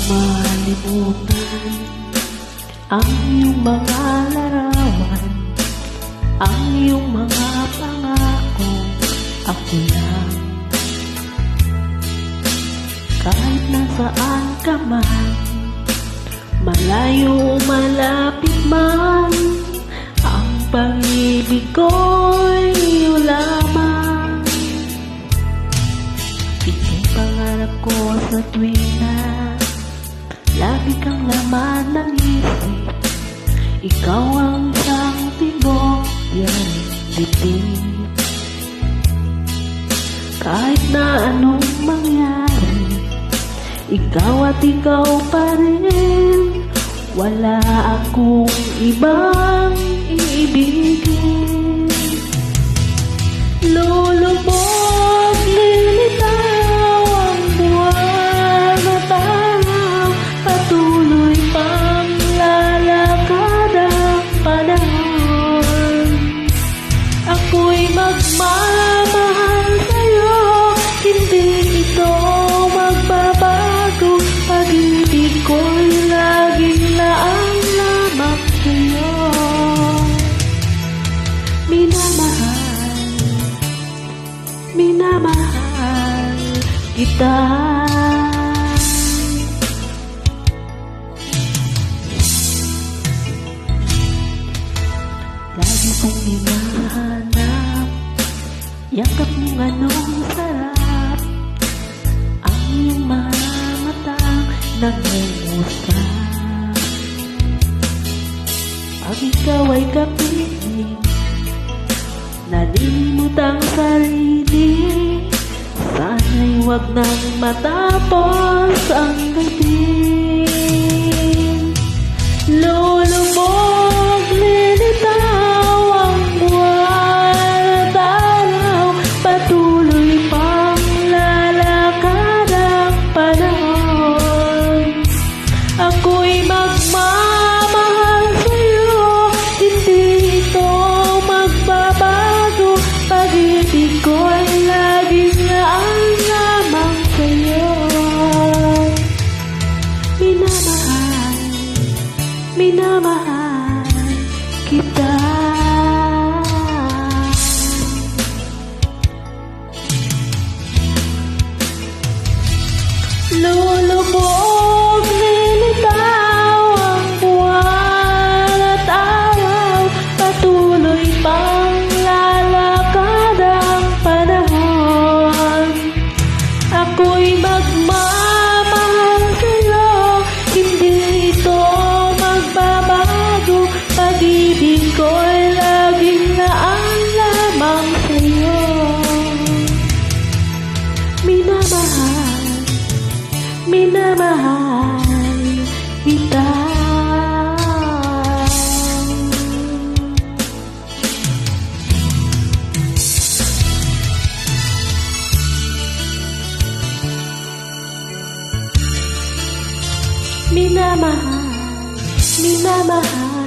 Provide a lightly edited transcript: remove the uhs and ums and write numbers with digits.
malimutan ang iyong mga larawan, ang iyong mga pangako. Ako lang, kahit nasaan ka man, malayo o malapit man, ang pag-ibig ko'y iyo lamang. Ito'y pangarap ko sa tuwing na lagi kang laman ng isip. Ikaw ang isang tibok, yan dibdib. Kahit na anong mangyari, ikaw at ikaw pa rin. Wala akong ibang iibigin. Lulubog, lilitaw ang buwan at araw, patuloy pang lalakad ang panahon. Ako'y magmamahal sa'yo, hindi ito magbabago. Pag-ibig ko'y laging laan lamang sa'yo. Minamahal kita. Lagi kong hinahanap yakap mong anong sarap, ang iyong mga matang nangungusap. Pag ikaw ay kapiling, nalimot ang sarili. Sana'y huwag nang matapos ang gabi. Lulubog, lilitaw ang buwan at araw, patuloy pang lalakad ang panahon. Ako'y magmamahal sa'yo, hindi ito magbabago. Pag-ibig ko'y laging laan lamang sa'yo. Minamahal kita. Lulubog, lilitaw ang buwan at araw, patuloy pang lalakad ang panahon. Ako'y magmamahal sa'yo, hindi ito magbabago. Pag-ibig ko'y laging laan lamang sa'yo. Minamahal kita. Minamahal